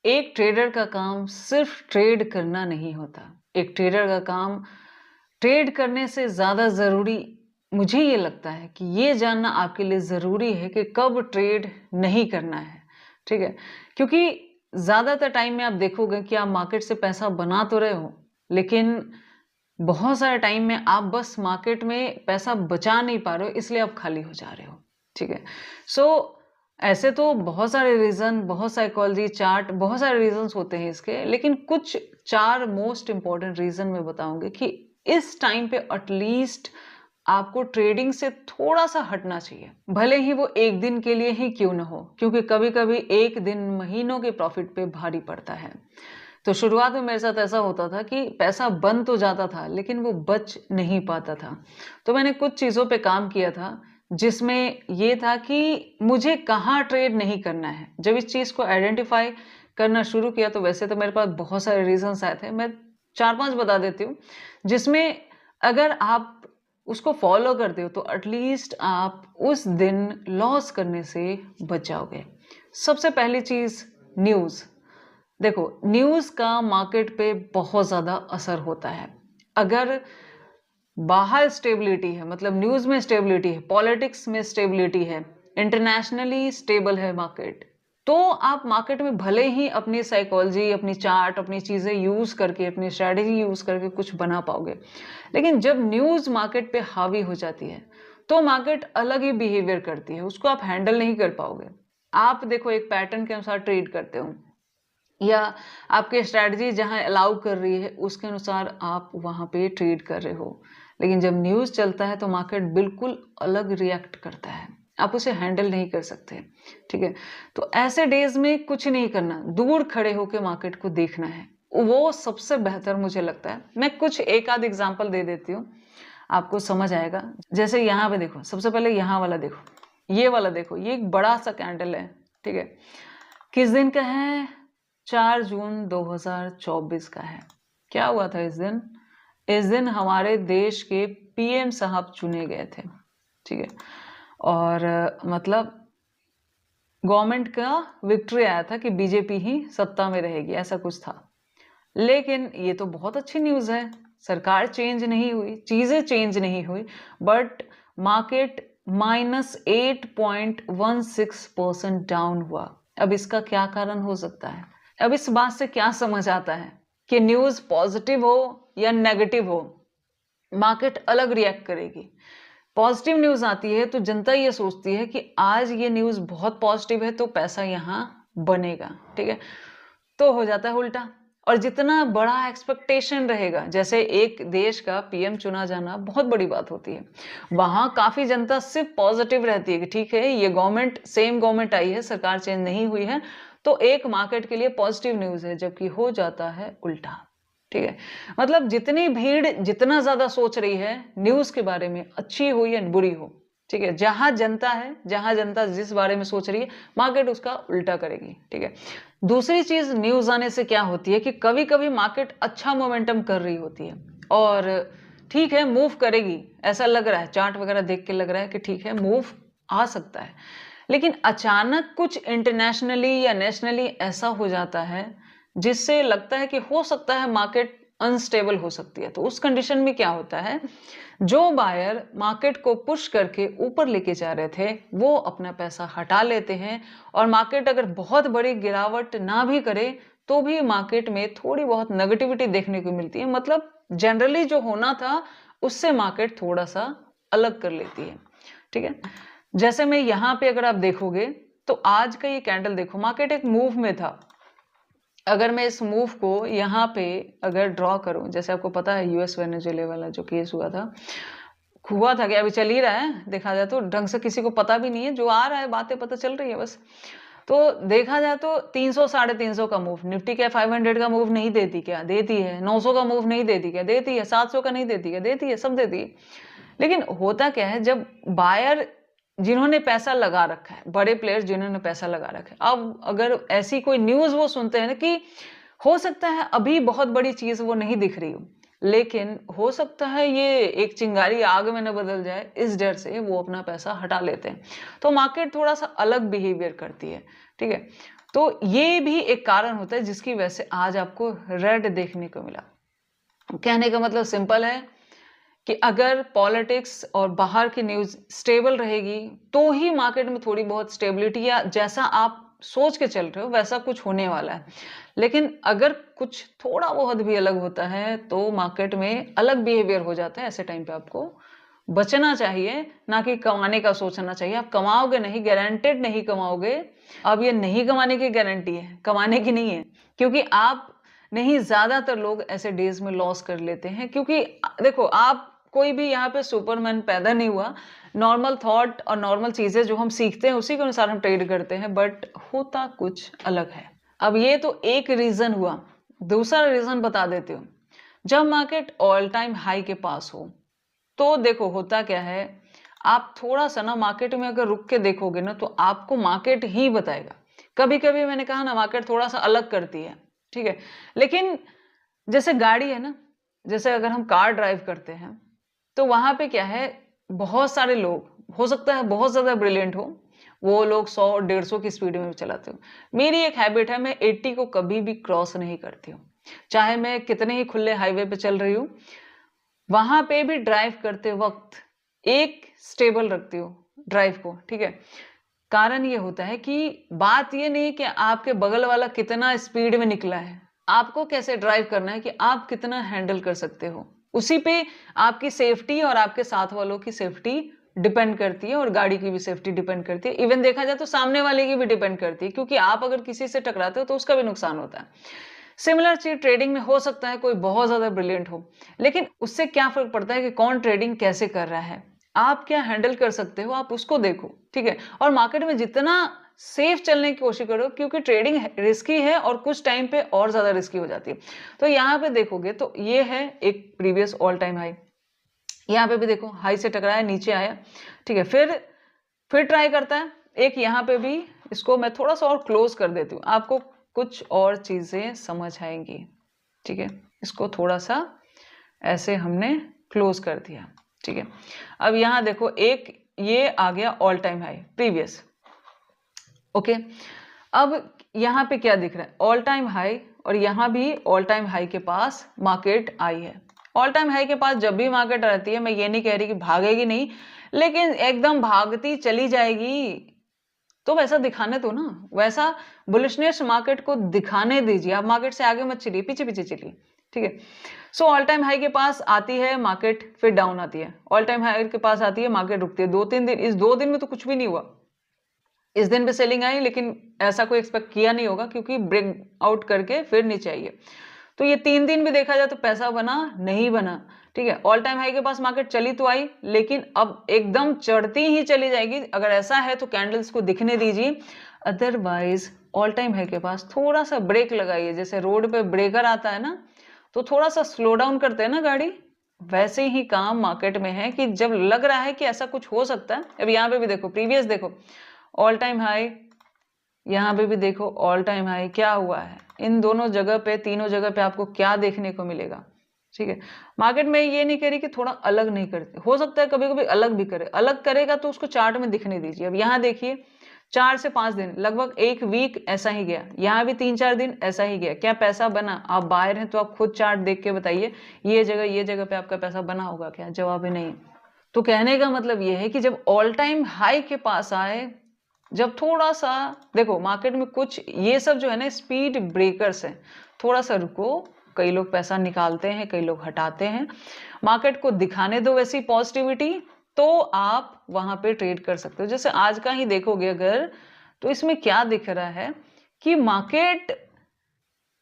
एक ट्रेडर का काम सिर्फ ट्रेड करना नहीं होता। एक ट्रेडर का काम ट्रेड करने से ज़्यादा ज़रूरी मुझे ये लगता है कि ये जानना आपके लिए ज़रूरी है कि कब ट्रेड नहीं करना है, ठीक है? क्योंकि ज़्यादातर टाइम में आप देखोगे कि आप मार्केट से पैसा बना तो रहे हो, लेकिन बहुत सारे टाइम में आप बस मार्केट में पैसा बचा नहीं पा रहे हो, इसलिए आप खाली हो जा रहे हो, ठीक है? सो ऐसे तो बहुत सारे रीज़न, बहुत साइकोलॉजी, चार्ट, बहुत सारे रीज़न्स होते हैं इसके, लेकिन कुछ 4 मोस्ट इम्पोर्टेंट रीज़न मैं बताऊँगी कि इस टाइम पे एटलीस्ट आपको ट्रेडिंग से थोड़ा-सा हटना चाहिए। भले ही वो 1 दिन के लिए ही क्यों ना हो, क्योंकि कभी-कभी 1 दिन महीनों के प्रॉफ़िट पे भारी पड़ता है। तो शुरुआत में मेरे साथ ऐसा होता था कि पैसा बन तो जाता था, लेकिन वो बच नहीं पाता था। तो मैंने कुछ चीज़ों पे काम किया था, जिसमें ये था कि मुझे कहाँ ट्रेड नहीं करना है। जब इस चीज़ को आइडेंटिफ़ाई करना शुरू किया, तो वैसे तो मेरे पास बहुत सारे रीज़न्स आए थे। मैं 4-5 बता देती हूँ, जिसमें अगर आप उसको फ़ॉलो करते हो, तो एटलीस्ट आप उस दिन लॉस करने से बच जाओगे। सबसे पहली चीज़ न्यूज़। देखो, न्यूज़ का मार्केट पे बहुत ज़्यादा असर होता है। अगर बाहर स्टेबिलिटी है, मतलब न्यूज़ में स्टेबिलिटी है, पॉलिटिक्स में स्टेबिलिटी है, इंटरनेशनली स्टेबल है मार्केट, तो आप मार्केट में भले ही अपनी साइकोलॉजी, अपनी चार्ट, अपनी चीज़ें यूज़ करके, अपनी स्ट्रैटेजी यूज़ करके कुछ बना पाओगे। लेकिन जब न्यूज़ मार्केट पे हावी हो जाती है, तो मार्केट अलग ही बिहेवियर करती है, उसको आप हैंडल नहीं कर पाओगे। आप देखो, एक पैटर्न के अनुसार ट्रेड करते हो, या आपकी स्ट्रैटेजी जहाँ अलाउ कर रही है उसके अनुसार आप वहाँ पे ट्रेड कर रहे हो। लेकिन जब न्यूज़ चलता है, तो मार्केट बिल्कुल अलग रिएक्ट करता है, आप उसे हैंडल नहीं कर सकते, ठीक है? तो ऐसे डेज में कुछ नहीं करना, दूर खड़े होकर मार्केट को देखना है, वो सबसे बेहतर मुझे लगता है। मैं कुछ एक आध एग्जांपल दे देती हूँ, आपको समझ आएगा। जैसे यहाँ पे देखो, सबसे पहले यहाँ वाला देखो, ये वाला देखो, ये एक बड़ा सा कैंडल है, ठीक है? किस दिन का है? 4 जून 2024 का है। क्या हुआ था इस दिन? इस दिन हमारे देश के पीएम साहब चुने गए थे, ठीक है? और मतलब गवर्नमेंट का विक्ट्री आया था कि बीजेपी ही सत्ता में रहेगी, ऐसा कुछ था। लेकिन ये तो बहुत अच्छी न्यूज़ है, सरकार चेंज नहीं हुई, चीज़ें चेंज नहीं हुई, बट मार्केट -8.16% डाउन हुआ। अब इसका क्या कारण हो सकता है? अब इस बात से क्या समझ आता है कि न्यूज़ पॉजिटिव हो या नेगेटिव हो, मार्केट अलग रिएक्ट करेगी। पॉजिटिव न्यूज़ आती है तो जनता ये सोचती है कि आज ये न्यूज़ बहुत पॉजिटिव है, तो पैसा यहाँ बनेगा, ठीक है? तो हो जाता है उल्टा। और जितना बड़ा एक्सपेक्टेशन रहेगा, जैसे एक देश का पीएम चुना जाना बहुत बड़ी बात होती है, वहां काफी जनता सिर्फ पॉजिटिव रहती है कि ठीक है, ये गवर्नमेंट, सेम गवर्नमेंट आई है, सरकार चेंज नहीं हुई है, तो एक मार्केट के लिए पॉजिटिव न्यूज है, जबकि हो जाता है उल्टा, ठीक है? मतलब जितनी भीड़ जितना ज्यादा सोच रही है न्यूज के बारे में, अच्छी हो या बुरी हो, ठीक है, जहां जनता है, जहां जनता जिस बारे में सोच रही है, मार्केट उसका उल्टा करेगी, ठीक है? दूसरी चीज, न्यूज आने से क्या होती है कि कभी कभी मार्केट अच्छा मोमेंटम कर रही होती है, और ठीक है, मूव करेगी, ऐसा लग रहा है, चार्ट वगैरह देख के लग रहा है कि ठीक है, मूव आ सकता है। लेकिन अचानक कुछ इंटरनेशनली या नेशनली ऐसा हो जाता है, जिससे लगता है कि हो सकता है मार्केट अनस्टेबल हो सकती है। तो उस कंडीशन में क्या होता है, जो बायर मार्केट को पुश करके ऊपर लेके जा रहे थे, वो अपना पैसा हटा लेते हैं, और मार्केट अगर बहुत बड़ी गिरावट ना भी करे, तो भी मार्केट में थोड़ी बहुत नेगेटिविटी देखने को मिलती है। मतलब जनरली जो होना था, उससे मार्केट थोड़ा सा अलग कर लेती है, ठीक है? जैसे मैं यहाँ पे अगर आप देखोगे, तो आज का ये कैंडल देखो, मार्केट एक मूव में था। अगर मैं इस मूव को यहाँ पे अगर ड्रॉ करूं, जैसे आपको पता है यूएस वेनेजुएला वाला जो केस हुआ था कि अभी चल ही रहा है, देखा जाए तो ढंग से किसी को पता भी नहीं है, जो आ रहा है बातें पता चल रही है बस। तो देखा जाए तो 300 350 का मूव, निफ्टी क्या 500 का मूव नहीं देती क्या? देती है। 900 का मूव नहीं देती क्या? देती है। 700 का नहीं देती क्या? देती है, सब देती है। लेकिन होता क्या है, जब बायर जिन्होंने पैसा लगा रखा है, बड़े प्लेयर्स जिन्होंने पैसा लगा रखा है, अब अगर ऐसी कोई न्यूज वो सुनते हैं ना कि हो सकता है अभी बहुत बड़ी चीज वो नहीं दिख रही हो, लेकिन हो सकता है ये एक चिंगारी आग में न बदल जाए, इस डर से वो अपना पैसा हटा लेते हैं। तो मार्केट थोड़ा सा अलग बिहेवियर करती है, ठीक है? तो ये भी एक कारण होता है जिसकी वजह से आज आपको रेड देखने को मिला। कहने का मतलब सिंपल है कि अगर पॉलिटिक्स और बाहर की न्यूज़ स्टेबल रहेगी, तो ही मार्केट में थोड़ी बहुत स्टेबिलिटी या जैसा आप सोच के चल रहे हो वैसा कुछ होने वाला है। लेकिन अगर कुछ थोड़ा बहुत भी अलग होता है, तो मार्केट में अलग बिहेवियर हो जाता है। ऐसे टाइम पे आपको बचना चाहिए, ना कि कमाने का सोचना चाहिए। आप कमाओगे नहीं, गारंटेड नहीं कमाओगे। अब ये नहीं कमाने की गारंटी है, कमाने की नहीं है, क्योंकि आप नहीं, ज़्यादातर लोग ऐसे डेज़ में लॉस कर लेते हैं, क्योंकि देखो, आप कोई भी यहाँ पे सुपरमैन पैदा नहीं हुआ। नॉर्मल थॉट और नॉर्मल चीज़ें जो हम सीखते हैं उसी के अनुसार हम ट्रेड करते हैं, बट होता कुछ अलग है। अब ये तो एक रीज़न हुआ, दूसरा रीज़न बता देती हूँ। जब मार्केट ऑल टाइम हाई के पास हो, तो देखो होता क्या है, आप थोड़ा-सा ना मार्केट में अगर रुक के देखोगे ना, तो आपको मार्केट ही बताएगा। कभी-कभी मैंने कहा ना, मार्केट थोड़ा-सा अलग करती है, ठीक है? लेकिन जैसे गाड़ी है ना, जैसे अगर हम कार ड्राइव करते हैं, तो वहाँ पे क्या है, बहुत सारे लोग, हो सकता है बहुत ज़्यादा ब्रिलियंट हो, वो लोग 100-150 की स्पीड में भी चलाते हो। मेरी एक हैबिट है, मैं 80 को कभी भी क्रॉस नहीं करती हूँ। चाहे मैं कितने ही खुले हाईवे पे चल रही हूँ, वहां पे भी ड्राइव करते वक्त एक स्टेबल रखती हूँ ड्राइव को, ठीक है? कारण ये होता है कि बात ये नहीं कि आपके बगल वाला कितना स्पीड में निकला है, आपको कैसे ड्राइव करना है कि आप कितना हैंडल कर सकते हो। उसी पे आपकी सेफ्टी और आपके साथ वालों की सेफ्टी डिपेंड करती है, और गाड़ी की भी सेफ्टी डिपेंड करती है। इवन देखा जाए तो सामने वाले की भी डिपेंड करती है, क्योंकि आप अगर किसी से टकराते हो तो उसका भी नुकसान होता है। सिमिलर चीज ट्रेडिंग में हो सकता है कोई बहुत ज्यादा ब्रिलियंट हो, लेकिन उससे क्या फर्क पड़ता है कि कौन ट्रेडिंग कैसे कर रहा है, आप क्या हैंडल कर सकते हो, आप उसको देखो, ठीक है? और मार्केट में जितना सेफ चलने की कोशिश करो, क्योंकि ट्रेडिंग रिस्की है और कुछ टाइम पे और ज्यादा रिस्की हो जाती है। तो यहाँ पे देखोगे तो ये है एक प्रीवियस ऑल टाइम हाई। यहाँ पे भी देखो, हाई से टकराया, नीचे आया, ठीक है? फिर ट्राई करता है एक, यहाँ पे भी। इसको मैं थोड़ा सा और क्लोज कर देती हूँ, आपको कुछ और चीजें समझ आएंगी, ठीक है? इसको थोड़ा सा ऐसे हमने क्लोज कर दिया, ठीक है? अब यहाँ देखो, एक ये आ गया all time high previous, okay? अब यहाँ पे क्या दिख रहा है, ऑल टाइम हाई, और यहाँ भी ऑल टाइम हाई के पास मार्केट आई है। ऑल टाइम हाई के पास जब भी मार्केट रहती है, मैं ये नहीं कह रही कि भागेगी नहीं, लेकिन एकदम भागती चली जाएगी तो वैसा दिखाने दो ना, वैसा बुलिशनेस मार्केट को दिखाने दीजिए। आप मार्केट से आगे मत चलिए, पीछे पीछे चलिए, ठीक है? सो ऑल टाइम हाई के पास आती है मार्केट, फिर डाउन आती है, ऑल टाइम हाई के पास आती है, मार्केट रुकती है 2-3 दिन। इस 2 दिन में तो कुछ भी नहीं हुआ। इस दिन पे सेलिंग आई, लेकिन ऐसा कोई एक्सपेक्ट किया नहीं होगा, क्योंकि ब्रेक आउट करके फिर नीचे आई है। तो ये 3 दिन भी देखा जाए तो पैसा बना नहीं बना, ठीक है? ऑल टाइम हाई के पास मार्केट चली तो आई, लेकिन अब एकदम चढ़ती ही चली जाएगी। अगर ऐसा है तो कैंडल्स को दिखने दीजिए, अदरवाइज ऑल टाइम हाई के पास थोड़ा सा ब्रेक लगाइए। जैसे रोड पे ब्रेकर आता है ना, तो थोड़ा सा स्लो डाउन करते हैं ना गाड़ी, वैसे ही काम मार्केट में है कि जब लग रहा है कि ऐसा कुछ हो सकता है। अब यहाँ पे भी देखो, प्रीवियस देखो, ऑल टाइम हाई, यहाँ पे भी देखो ऑल टाइम हाई, क्या हुआ है इन दोनों जगह पे, तीनों जगह पे आपको क्या देखने को मिलेगा, ठीक है? मार्केट में ये नहीं कह रही कि थोड़ा अलग नहीं करते, हो सकता है कभी कभी अलग भी करे, अलग करेगा तो उसको चार्ट में दिखने दीजिए। अब यहाँ देखिए, 4 से 5 दिन, लगभग 1 वीक ऐसा ही गया, यहाँ भी 3-4 दिन ऐसा ही गया। क्या पैसा बना? आप बाहर हैं तो आप खुद चार्ट देख के बताइए, ये जगह पे आपका पैसा बना होगा क्या? जवाब है नहीं। तो कहने का मतलब ये है कि जब ऑल टाइम हाई के पास आए, जब थोड़ा सा देखो मार्केट में कुछ ये सब जो है ना स्पीड ब्रेकर्स है, थोड़ा सा रुको, कई लोग पैसा निकालते हैं, कई लोग हटाते हैं, मार्केट को दिखाने दो वैसी पॉजिटिविटी, तो आप वहां पे ट्रेड कर सकते हो। जैसे आज का ही देखोगे अगर, तो इसमें क्या दिख रहा है कि मार्केट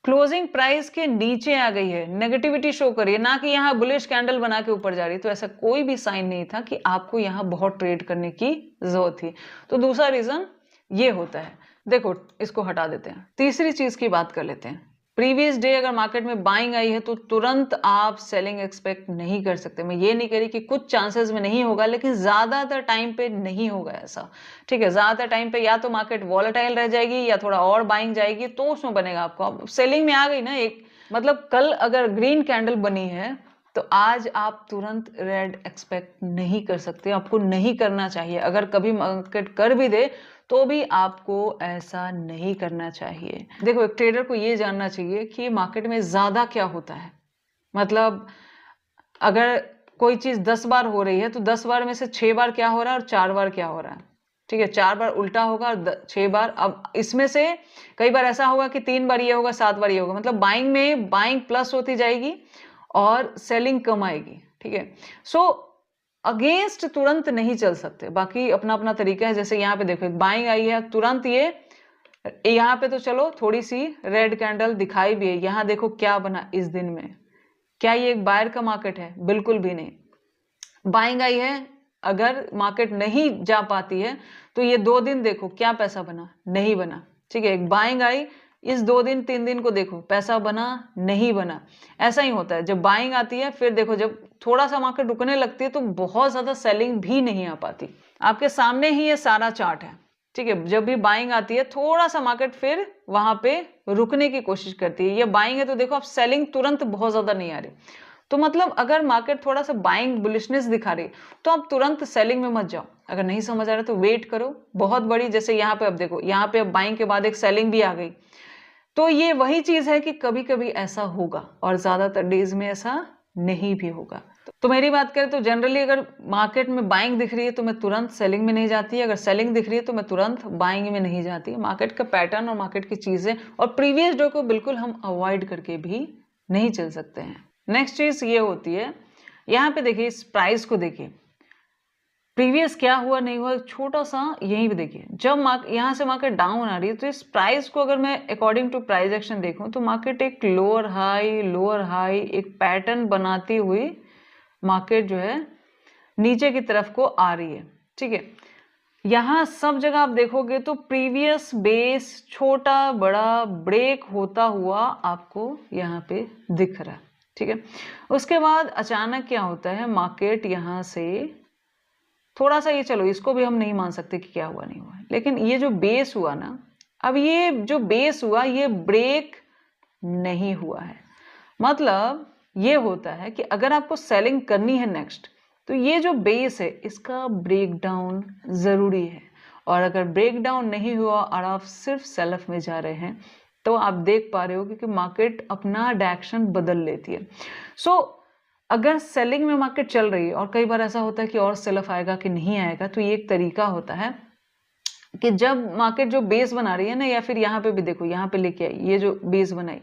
क्लोजिंग प्राइस के नीचे आ गई है, नेगेटिविटी शो करिए, ना कि यहाँ बुलिश कैंडल बना के ऊपर जा रही है। तो ऐसा कोई भी साइन नहीं था कि आपको यहाँ बहुत ट्रेड करने की जरूरत थी। तो दूसरा रीजन ये होता है। देखो, इसको हटा देते हैं, तीसरी चीज की बात कर लेते हैं। प्रीवियस डे अगर मार्केट में बाइंग आई है तो तुरंत आप सेलिंग एक्सपेक्ट नहीं कर सकते। मैं ये नहीं कह रही कि कुछ चांसेस में नहीं होगा, लेकिन ज्यादातर टाइम पे नहीं होगा ऐसा, ठीक है? ज्यादातर टाइम पे या तो मार्केट वॉलेटाइल रह जाएगी या थोड़ा और बाइंग जाएगी, तो उसमें बनेगा आपको। अब सेलिंग में आ गई ना एक, मतलब कल अगर ग्रीन कैंडल बनी है तो आज आप तुरंत रेड एक्सपेक्ट नहीं कर सकते, आपको नहीं करना चाहिए। अगर कभी मार्केट कर भी दे तो भी आपको ऐसा नहीं करना चाहिए। देखो, एक ट्रेडर को ये जानना चाहिए कि मार्केट में ज़्यादा क्या होता है। मतलब अगर कोई चीज़ 10 बार हो रही है तो 10 बार में से 6 बार क्या हो रहा है और 4 बार क्या हो रहा है। ठीक है, 4 बार उल्टा होगा और 6 बार, अब इसमें से कई बार ऐसा होगा कि 3 बार ये होगा, 7 बार ये होगा। मतलब बाइंग में बाइंग प्लस होती जाएगी और सेलिंग कम आएगी। ठीक है, सो अगेंस्ट तुरंत नहीं चल सकते, बाकी अपना अपना तरीका है। जैसे यहाँ पे देखो, एक बाइंग आई है, तुरंत ये यहाँ पे तो चलो थोड़ी सी रेड कैंडल दिखाई भी है। यहाँ देखो क्या बना इस दिन में। क्या ये एक बायर का मार्केट है? बिल्कुल भी नहीं। बाइंग आई है, अगर मार्केट नहीं जा पाती है तो ये 2 दिन देखो क्या पैसा बना, नहीं बना। ठीक है, एक बाइंग आई, इस 2 दिन 3 दिन को देखो पैसा बना, नहीं बना। ऐसा ही होता है जब बाइंग आती है, फिर देखो जब थोड़ा सा मार्केट रुकने लगती है तो बहुत ज्यादा सेलिंग भी नहीं आ पाती। आपके सामने ही ये सारा चार्ट है। ठीक है, जब भी बाइंग आती है थोड़ा सा मार्केट फिर वहां पे रुकने की कोशिश करती है। ये बाइंग है तो देखो अब सेलिंग तुरंत बहुत ज्यादा नहीं आ रही। तो मतलब अगर मार्केट थोड़ा सा बाइंग बुलिशनेस दिखा रही तो आप तुरंत सेलिंग में मत जाओ। अगर नहीं समझ आ रहा तो वेट करो बहुत बड़ी, जैसे यहाँ पे अब देखो, यहाँ पे अब बाइंग के बाद एक सेलिंग भी आ गई। तो ये वही चीज है कि कभी कभी ऐसा होगा और ज्यादातर डेज में ऐसा नहीं भी होगा। तो मेरी बात करें तो जनरली अगर मार्केट में बाइंग दिख रही है तो मैं तुरंत सेलिंग में नहीं जाती, अगर सेलिंग दिख रही है तो मैं तुरंत बाइंग में नहीं जाती। मार्केट का पैटर्न और मार्केट की चीजें और प्रीवियस डे को बिल्कुल हम अवॉइड करके भी नहीं चल सकते हैं। नेक्स्ट चीज ये होती है, यहाँ पे देखिए इस प्राइस को देखिए, प्रीवियस क्या हुआ नहीं हुआ, छोटा सा यहीं पे देखिए। जब यहाँ से मार्केट डाउन आ रही है तो इस प्राइस को अगर मैं अकॉर्डिंग टू प्राइस एक्शन देखूं तो मार्केट एक लोअर हाई एक पैटर्न बनाती हुई मार्केट जो है नीचे की तरफ को आ रही है। ठीक है, यहाँ सब जगह आप देखोगे तो प्रीवियस बेस छोटा बड़ा ब्रेक होता हुआ आपको यहाँ पे दिख रहा है। ठीक है, उसके बाद अचानक क्या होता है, मार्केट यहाँ से थोड़ा सा, ये चलो इसको भी हम नहीं मान सकते कि क्या हुआ नहीं हुआ, लेकिन ये जो बेस हुआ ना, अब ये जो बेस हुआ ये ब्रेक नहीं हुआ है। मतलब ये होता है कि अगर आपको सेलिंग करनी है नेक्स्ट, तो ये जो बेस है इसका ब्रेकडाउन जरूरी है। और अगर ब्रेकडाउन नहीं हुआ और आप सिर्फ सेल ऑफ में जा रहे हैं तो आप देख पा रहे हो कि मार्केट अपना डायरेक्शन बदल लेती है। सो अगर सेलिंग में मार्केट चल रही है और कई बार ऐसा होता है कि और सेल ऑफ आएगा कि नहीं आएगा, तो ये एक तरीका होता है कि जब मार्केट जो बेस बना रही है ना, या फिर यहाँ पे भी देखो, यहाँ पे लेके आई, ये जो बेस बनाई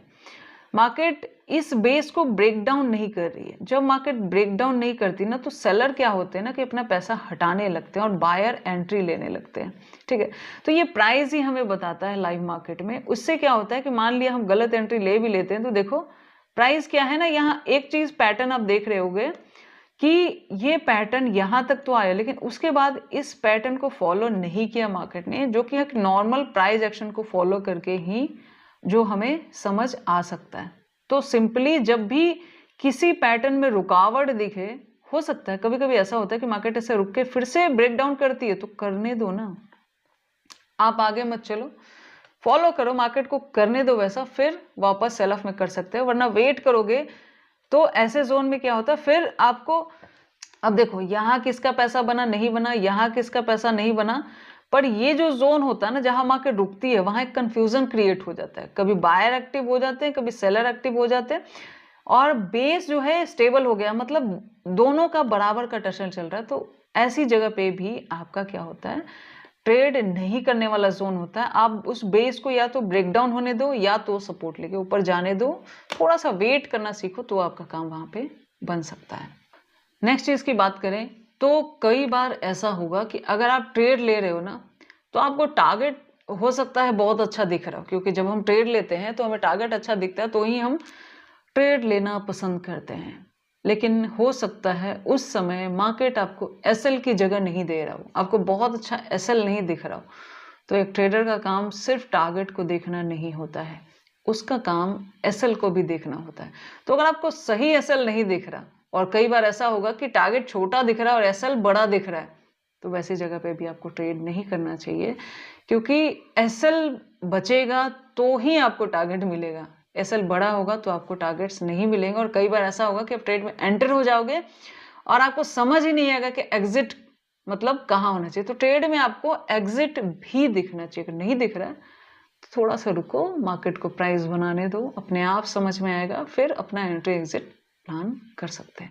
मार्केट, इस बेस को ब्रेक डाउन नहीं कर रही है। जब मार्केट ब्रेक डाउन नहीं करती ना तो सेलर क्या होते हैं ना कि अपना पैसा हटाने लगते हैं और बायर एंट्री लेने लगते हैं। ठीक है, तो ये प्राइस ही हमें बताता है लाइव मार्केट में। उससे क्या होता है कि मान लिया हम गलत एंट्री ले भी लेते हैं तो देखो प्राइस क्या है ना, यहाँ एक चीज पैटर्न आप देख रहे होगे कि ये पैटर्न यहाँ तक तो आया, लेकिन उसके बाद इस पैटर्न को फॉलो नहीं किया मार्केट ने, जो कि एक नॉर्मल प्राइस एक्शन को फॉलो करके ही जो हमें समझ आ सकता है। तो सिंपली जब भी किसी पैटर्न में रुकावट दिखे, हो सकता है कभी कभी ऐसा होता है कि मार्केट ऐसे रुक के फिर से ब्रेक डाउन करती है, तो करने दो ना, आप आगे मत चलो, फॉलो करो मार्केट को, करने दो वैसा, फिर वापस सेल ऑफ में कर सकते हो। वरना वेट करोगे तो ऐसे जोन में क्या होता है, फिर आपको, अब देखो यहाँ किसका पैसा बना नहीं बना, यहाँ किसका पैसा नहीं बना, पर ये जो जोन होता है ना जहां मार्केट रुकती है, वहां एक कंफ्यूजन क्रिएट हो जाता है। कभी बायर एक्टिव हो जाते हैं, कभी सेलर एक्टिव हो जाते हैं, और बेस जो है स्टेबल हो गया, मतलब दोनों का बराबर का टर्शन चल रहा है। तो ऐसी जगह पे भी आपका क्या होता है, ट्रेड नहीं करने वाला जोन होता है। आप उस बेस को या तो ब्रेक डाउन होने दो या तो सपोर्ट लेके ऊपर जाने दो, थोड़ा सा वेट करना सीखो, तो आपका काम वहां पे बन सकता है। नेक्स्ट चीज की बात करें तो कई बार ऐसा होगा कि अगर आप ट्रेड ले रहे हो ना, तो आपको टारगेट हो सकता है बहुत अच्छा दिख रहा हो, क्योंकि जब हम ट्रेड लेते हैं तो हमें टारगेट अच्छा दिखता है तो ही हम ट्रेड लेना पसंद करते हैं। लेकिन हो सकता है उस समय मार्केट आपको एसएल की जगह नहीं दे रहा हो, आपको बहुत अच्छा एसएल नहीं दिख रहा हो। तो एक ट्रेडर का काम सिर्फ टारगेट को देखना नहीं होता है, उसका काम एसएल को भी देखना होता है। तो अगर आपको सही एसएल नहीं दिख रहा, और कई बार ऐसा होगा कि टारगेट छोटा दिख रहा है और एसएल बड़ा दिख रहा है, तो वैसी जगह पे भी आपको ट्रेड नहीं करना चाहिए, क्योंकि एसएल बचेगा तो ही आपको टारगेट मिलेगा, एसएल बड़ा होगा तो आपको टारगेट्स नहीं मिलेंगे। और कई बार ऐसा होगा कि आप ट्रेड में एंटर हो जाओगे और आपको समझ ही नहीं आएगा कि एग्जिट मतलब कहाँ होना चाहिए। तो ट्रेड में आपको एग्जिट भी दिखना चाहिए, अगर नहीं दिख रहा है तो थोड़ा सा रुको, मार्केट को प्राइस बनाने दो, अपने आप समझ में आएगा, फिर अपना एंट्री एग्जिट प्लान कर सकते हैं।